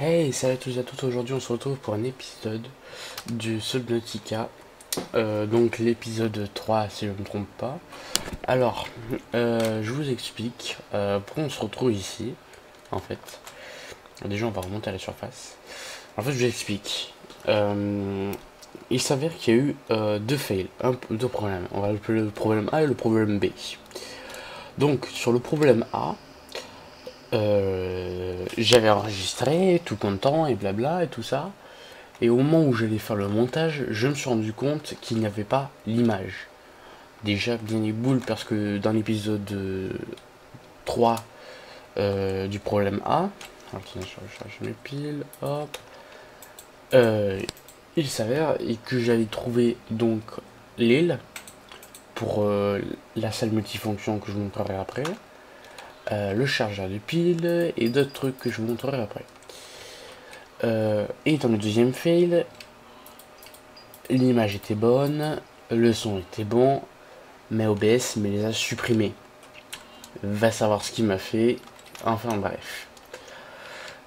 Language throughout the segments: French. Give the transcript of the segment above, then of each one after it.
Hey, salut à tous et à toutes, aujourd'hui on se retrouve pour un épisode du Subnautica, donc l'épisode 3 si je ne me trompe pas. Alors, je vous explique pourquoi on se retrouve ici, en fait. Déjà on va remonter à la surface. En fait je vous explique. Il s'avère qu'il y a eu deux fails, deux problèmes. On va appeler le problème A et le problème B. Donc sur le problème A, j'avais enregistré, tout content et blabla et tout ça. Et au moment où j'allais faire le montage, je me suis rendu compte qu'il n'y avait pas l'image. Déjà bien les boules parce que dans l'épisode 3 du problème A, alors tiens, je charge mes piles, hop. Euh, il s'avère que j'avais trouvé donc l'île pour la salle multifonction que je vous montrerai après, le chargeur de piles et d'autres trucs que je vous montrerai après. Et dans le deuxième fail, l'image était bonne, le son était bon, mais OBS me les a supprimés. Va savoir ce qu'il m'a fait. Enfin bref.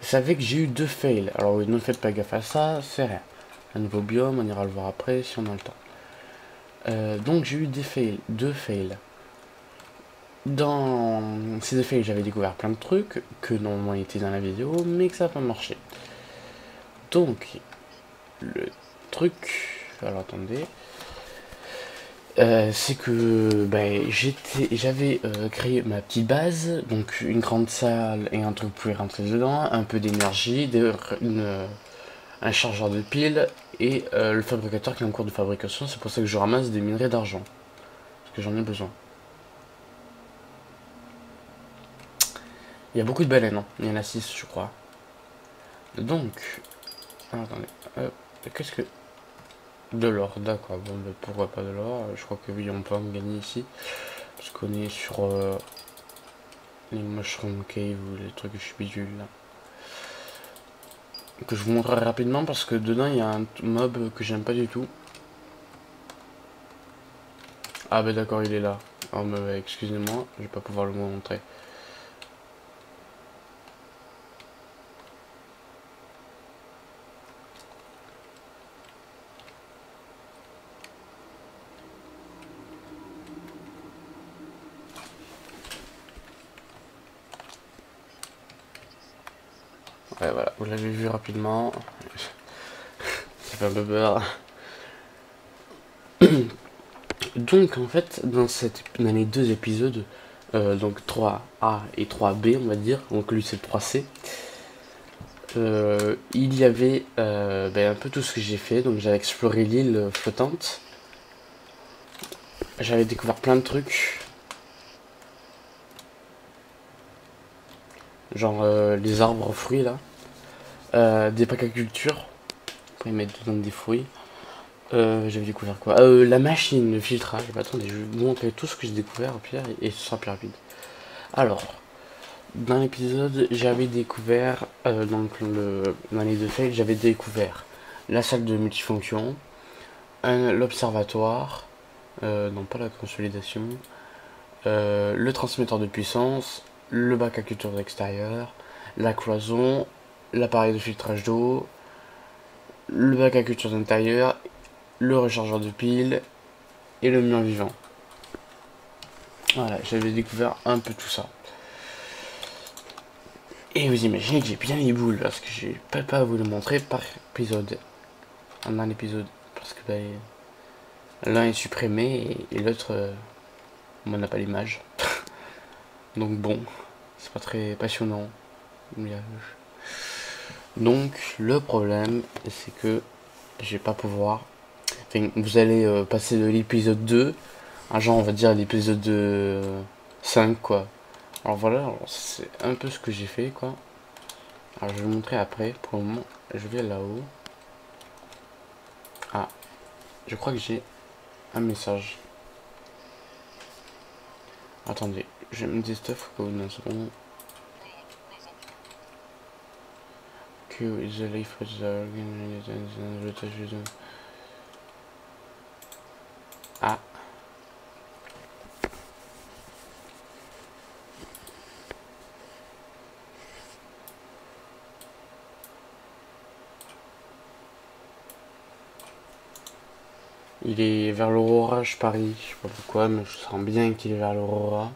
Vous savez que j'ai eu deux fails. Alors oui, ne faites pas gaffe à ça, c'est rien. Un nouveau biome, on ira le voir après si on a le temps. Donc j'ai eu des fails, deux fails. Dans ces deux fails, j'avais découvert plein de trucs que normalement étaient dans la vidéo, mais que ça n'a pas marché. Donc, le truc... Alors attendez... c'est que j'avais créé ma petite base, donc une grande salle et un truc pour y rentrer dedans, un peu d'énergie, un chargeur de piles et le fabricateur qui est en cours de fabrication. C'est pour ça que je ramasse des minerais d'argent, parce que j'en ai besoin. Il y a beaucoup de baleines, hein. Il y en a 6 je crois. Donc, attendez, qu'est-ce que... De l'or, d'accord, bon, bah, pourquoi pas de l'or, je crois que oui, on peut en gagner ici, parce qu'on est sur... les mushroom cave ou les trucs que je suis bidule là. Que je vous montrerai rapidement parce que dedans il y a un mob que j'aime pas du tout. Ah bah d'accord, il est là. Oh mais excusez-moi, je vais pas pouvoir le montrer. Ouais voilà, vous l'avez vu rapidement. Ça fait un peu peur. Donc en fait dans les deux épisodes, donc 3A et 3B on va dire, donc lui c'est le 3C, il y avait un peu tout ce que j'ai fait. Donc j'avais exploré l'île flottante, j'avais découvert plein de trucs, genre les arbres fruits là, des packs à culture pour y mettre dedans des fruits. J'avais découvert quoi, la machine, le filtrage. Bah, attendez, je vais vous montrer tout ce que j'ai découvert au pire et ce sera plus rapide. Alors, dans l'épisode, j'avais découvert, dans les deux fails, j'avais découvert la salle de multifonction, l'observatoire, non pas la consolidation, le transmetteur de puissance, le bac à culture extérieur, la cloison, l'appareil de filtrage d'eau, le bac à culture intérieure, le rechargeur de piles et le mur vivant. Voilà, j'avais découvert un peu tout ça. Et vous imaginez que j'ai bien les boules parce que j'ai pas à vous le montrer par épisode. Un épisode. Parce que l'un est supprimé et l'autre, on n'a pas l'image. Donc bon, c'est pas très passionnant. Donc le problème, c'est que je vais pas pouvoir. Enfin, vous allez passer de l'épisode 2 à genre on va dire l'épisode 5 quoi. Alors voilà, c'est un peu ce que j'ai fait quoi. Alors je vais vous montrer après. Pour le moment, je vais là-haut. Ah, je crois que j'ai un message. Attendez, je vais me dire stuff pour une seconde. Que the life was Ah. Il est vers l'Aurora, je parie. Je sais pas pourquoi, mais je sens bien qu'il est vers l'Aurora.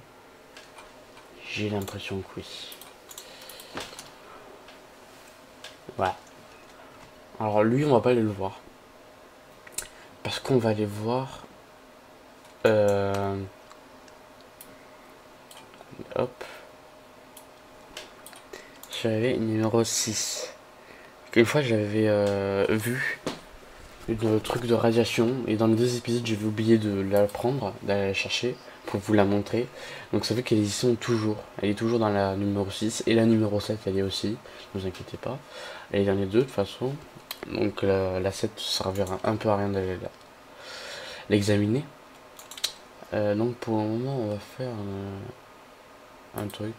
J'ai l'impression que oui. Ouais. Alors lui, on va pas aller le voir. Parce qu'on va aller voir... Hop. J'avais numéro 6. Une fois, j'avais vu le truc de radiation. Et dans les 2 épisodes, j'avais oublié de la prendre, d'aller la chercher pour vous la montrer. Donc ça fait qu'elle y sont toujours. Elle est toujours dans la numéro 6. Et la numéro 7, elle est aussi. Ne vous inquiétez pas. Elle est dans les deux de toute façon. Donc la 7 servira un peu à rien d'aller l'examiner. Donc pour le moment, on va faire un truc.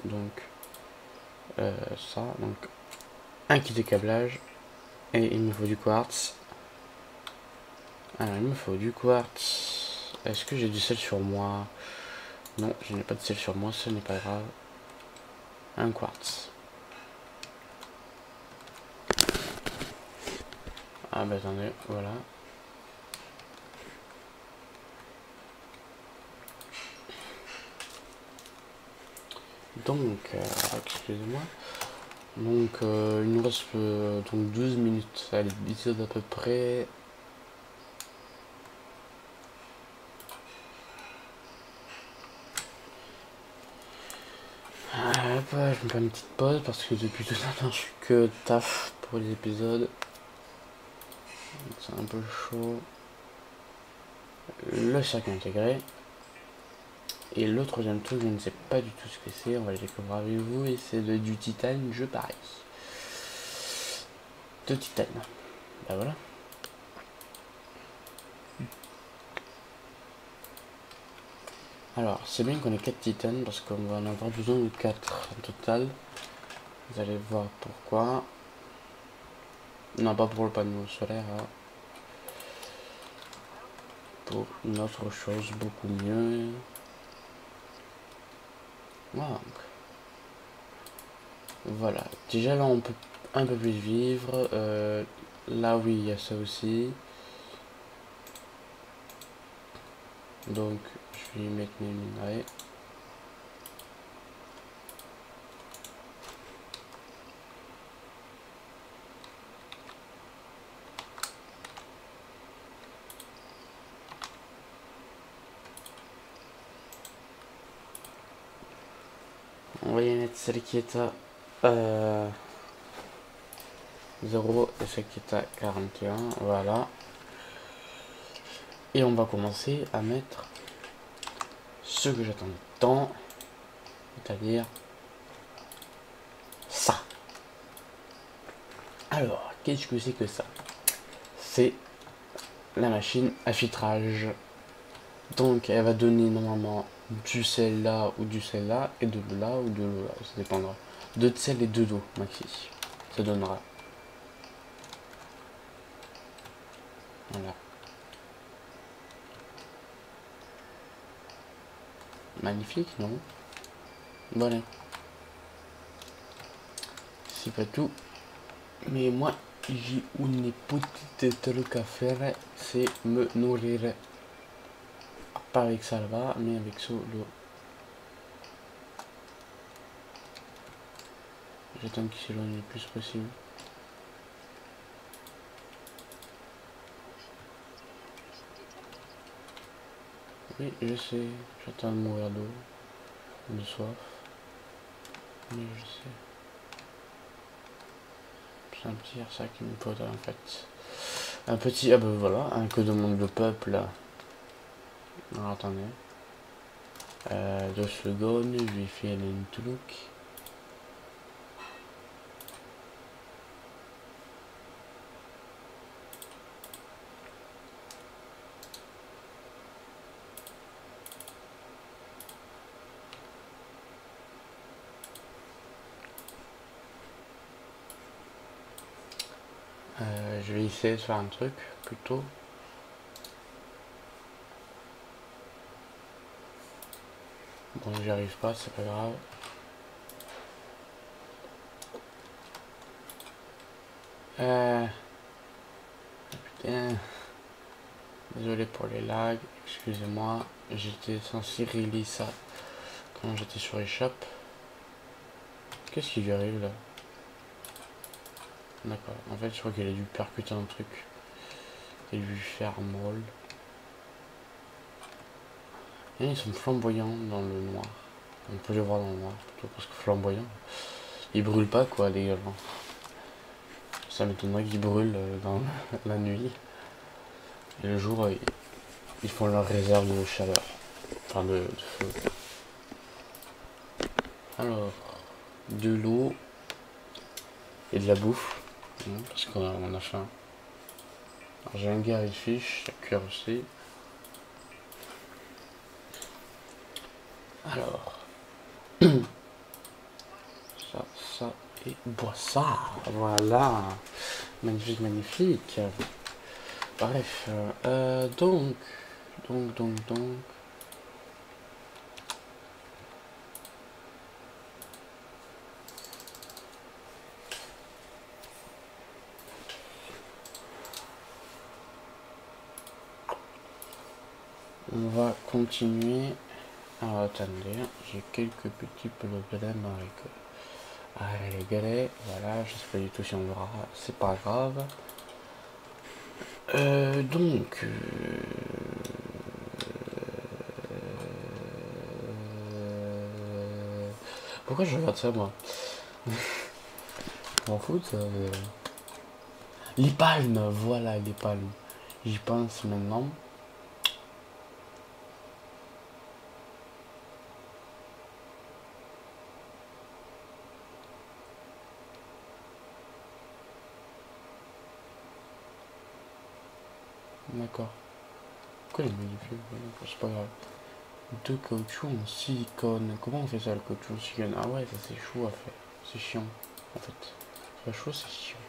Donc ça, donc un kit de câblage. Et il me faut du quartz. Alors il me faut du quartz. Est-ce que j'ai du sel sur moi? Non, je n'ai pas de sel sur moi, ce n'est pas grave. Un quartz. Ah bah attendez, voilà. Donc, excusez-moi. Donc, il nous reste donc 12 minutes à l'épisode à peu près. Hop, je me fais une petite pause parce que depuis tout à l'heure je suis que taf pour les épisodes. C'est un peu chaud. Le circuit intégré. Et le troisième truc, je ne sais pas du tout ce que c'est. On va le découvrir avec vous. Et c'est du titane, je parie. De titane. Bah voilà. Alors, c'est bien qu'on ait 4 titanes parce qu'on va en avoir besoin de 4 en total. Vous allez voir pourquoi. Non, pas pour le panneau solaire. Hein. Pour une autre chose beaucoup mieux. Voilà. Voilà. Déjà là, on peut un peu plus vivre. Là, oui, il y a ça aussi. Donc, je vais y mettre mes minerais. On va y mettre celle qui est à 0 et celle qui est à 41. Voilà. Et on va commencer à mettre ce que j'attendais tant, c'est-à-dire ça. Alors, qu'est-ce que c'est que ça? C'est la machine à filtrage. Donc, elle va donner normalement du sel là ou du sel là, et de l'eau là ou de l'eau là, ça dépendra. 2 de sel et 2 d'eau, maxi. Ça donnera. Voilà. Magnifique, non? Voilà. C'est pas tout. Mais moi, j'ai une petite truc à faire, c'est me nourrir. Pas avec ça là-bas, mais avec ça, l'eau. J'attends qu'il s'éloigne le plus possible. Oui, je sais, j'attends de mourir d'eau, de soif. Mais je sais. C'est un petit ça qui me faudrait en fait. Un petit, ah ben voilà, un que demande le peuple là. Alors attendez. 2 secondes, je vais faire une truc. Je vais essayer de faire un truc plutôt. Bon, j'y arrive pas, c'est pas grave. Putain. Désolé pour les lags, excusez-moi. J'étais censé régler ça quand j'étais sur eShop. Qu'est-ce qui lui arrive là? D'accord, en fait je crois qu'il a dû percuter un truc et lui faire un roll. Et ils sont flamboyants dans le noir. On peut les voir dans le noir plutôt parce que flamboyants. Ils brûlent pas quoi les gars. Ça m'étonnerait qu'ils brûlent dans la nuit. Et le jour ils font leur réserve de chaleur. Enfin de feu. Alors, de l'eau et de la bouffe. Parce qu'on a faim. Alors j'ai un gars avec fiche, la cuillère aussi. Alors, ça et bois ça. Voilà. Magnifique, magnifique. Bref, donc. On va continuer. Alors attendez, j'ai quelques petits problèmes avec les galets. Voilà, je sais pas du tout si on verra, c'est pas grave. Donc. Pourquoi je regarde ça moi? Je m'en fous ça. Les palmes, voilà les palmes. J'y pense maintenant. D'accord. Pourquoi il me dit plus? C'est pas grave. De caoutchouc en silicone. Comment on fait ça le caoutchouc en silicone? Ah ouais, ça c'est chaud à faire. C'est chiant en fait. C'est chaud, c'est chiant.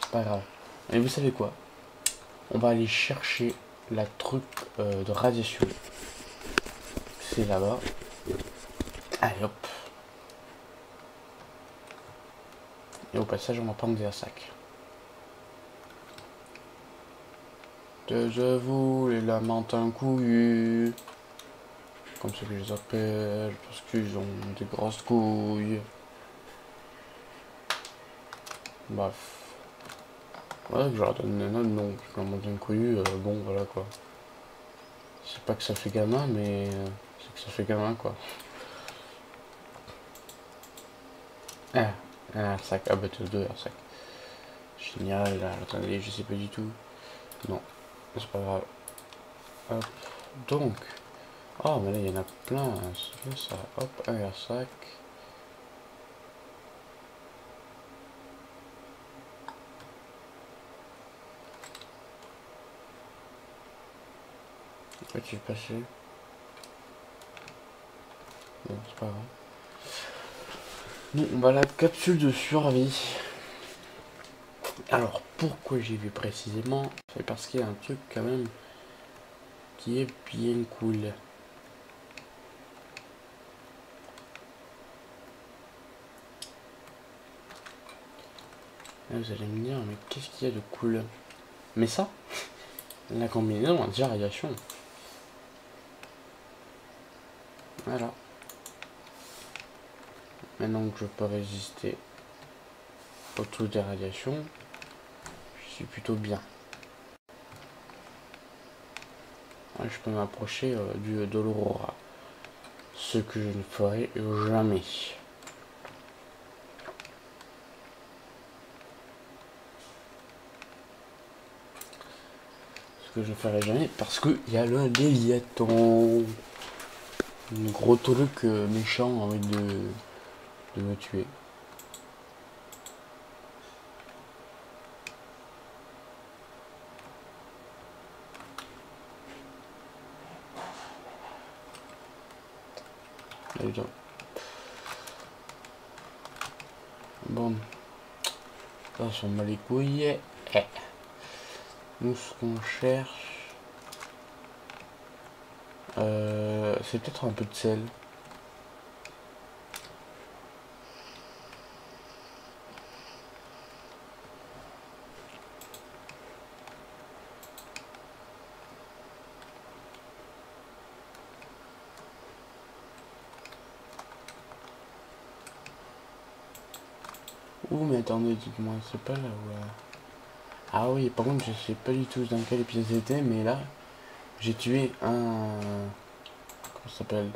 C'est pas grave. Mais vous savez quoi? On va aller chercher la truc de radiation. C'est là-bas. Allez hop. Et au passage, on va prendre des sacs. Taisez-vous les lamentins couillus. Comme ça que je les appelle, parce qu'ils ont des grosses couilles. Bref. Ouais, que je leur donne un autre nom. Parce que lamantin couillu, bon, voilà quoi. C'est pas que ça fait gamin, mais c'est que ça fait gamin quoi. Ah, un sac. Ah bah t'es deux, un sac. Génial, là, attendez, je sais pas du tout. Non, c'est pas grave. Hop, donc. Oh, mais là, il y en a plein. C'est ça. Hop, un air sac. Pourquoi tu es passé? Bon, c'est pas grave. Bon, bah la capsule de survie. Alors, pourquoi j'ai vu précisément? C'est parce qu'il y a un truc quand même qui est bien cool. Là, vous allez me dire, mais qu'est-ce qu'il y a de cool? Mais ça, la combinaison anti-radiation. Voilà. Maintenant que je peux résister au taux des radiations, je suis plutôt bien. Ouais, je peux m'approcher de l'aurora. Ce que je ne ferai jamais. Ce que je ne ferai jamais parce qu'il y a le Léviathan. Un gros truc méchant envie de me tuer. Bon, là on s'en bat les couilles. Nous ce qu'on cherche, c'est peut-être un peu de sel. Ouh, mais attendez, dites-moi, c'est pas là où... Ah oui, par contre, je sais pas du tout dans quel épisode c'était, mais là, j'ai tué un... Comment ça s'appelle?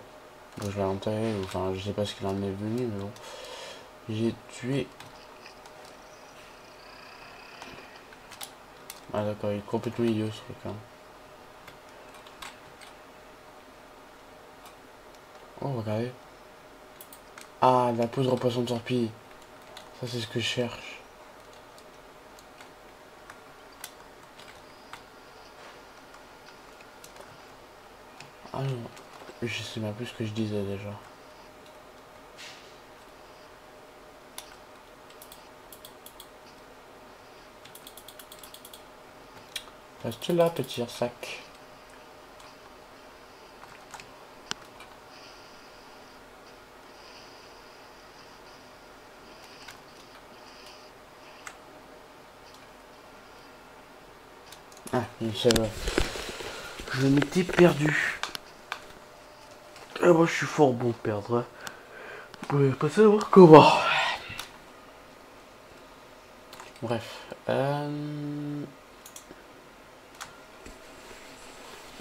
Bon, je l'ai enterré, enfin, je sais pas ce qu'il en est venu, mais bon. J'ai tué... Ah d'accord, il est complètement idiot, ce truc, hein. Oh, regardez. Ah, la poudre poisson torpille. Ça, c'est ce que je cherche. Ah non, je sais même plus ce que je disais déjà. Reste là, petit sac. Ah, c'est vrai. Je m'étais perdu. Ah, moi, je suis fort bon perdre, hein. Vous pouvez pas savoir comment. Bref.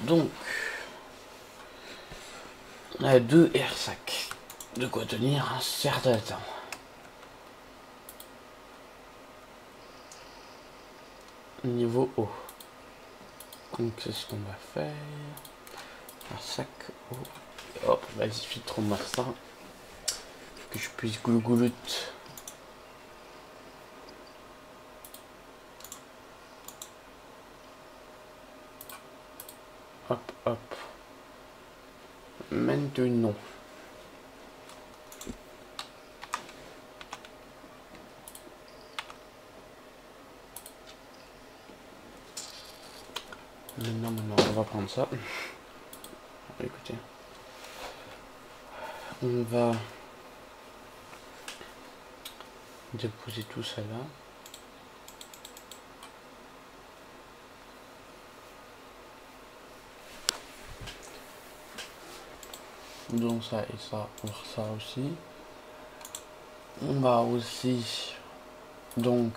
Donc, on a 2 air sacs. De quoi tenir un certain temps. Niveau haut. Donc, c'est ce qu'on va faire. Un sac haut. Hop, vas-y, filtre-moi ça. Que je puisse goulgouloute. Hop, hop. Maintenant. Maintenant, on va prendre ça. Écoutez. On va déposer tout ça là. Donc ça et ça, pour ça aussi. On va aussi donc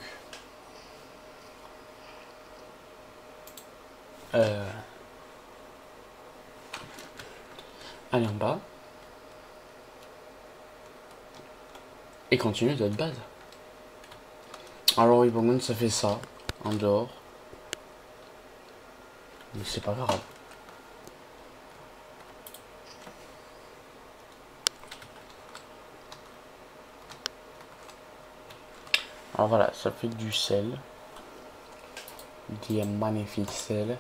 aller en bas et continuer notre base. Alors oui, bon, ça fait ça en dehors, mais c'est pas grave. Alors voilà, ça fait du sel, du magnifique sel.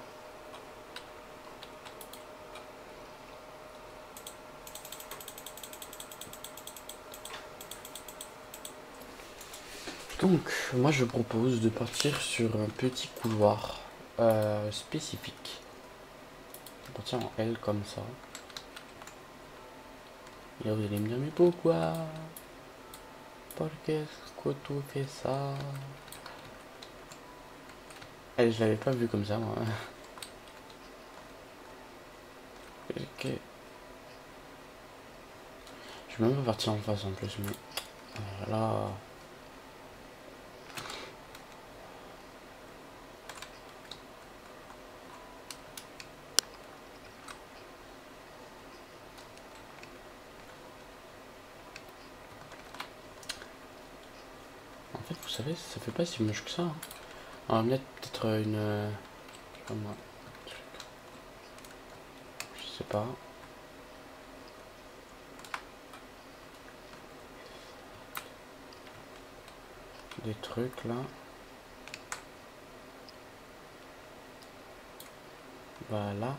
Donc, moi je propose de partir sur un petit couloir spécifique. On va partir en L comme ça. Et là vous allez me dire, mais pourquoi? Pourquoi est-ce que tu fais ça? Eh, je l'avais pas vu comme ça moi. Ok. Je vais même pas partir en face en plus, mais voilà. En fait, vous savez, ça fait pas si moche que ça, hein. On va mettre peut-être une... je sais pas. Des trucs là. Voilà.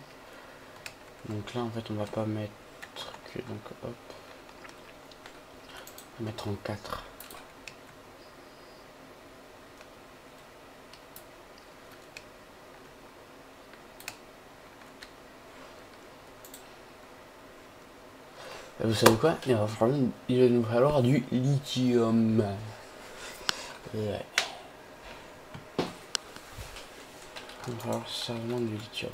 Donc là, en fait, on va pas mettre que... Donc, hop. On va mettre en 4. Et vous savez quoi? Il va nous falloir du lithium. Ouais. Il va falloir seulement du lithium.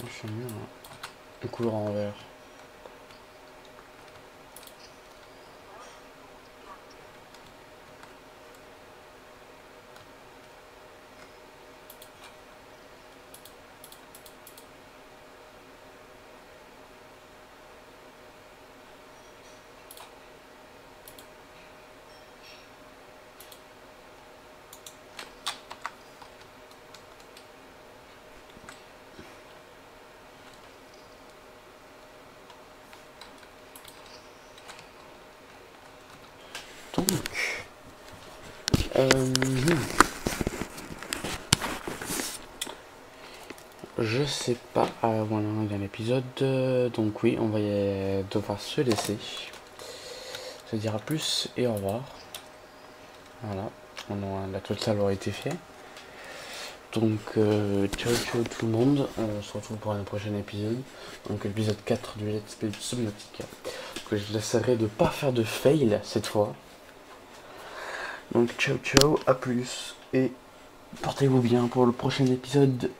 J'aime bien une couleur en vert. Donc, je sais pas, voilà, il y a l'épisode, donc oui, on va devoir se laisser. Se dire à plus et au revoir. Voilà, la totale aura été fait. Donc, ciao ciao tout le monde, on se retrouve pour un prochain épisode, donc l'épisode 4 du Let's Play Subnautica, que je laisserai de pas faire de fail cette fois. Donc ciao ciao, à plus, et portez-vous bien pour le prochain épisode.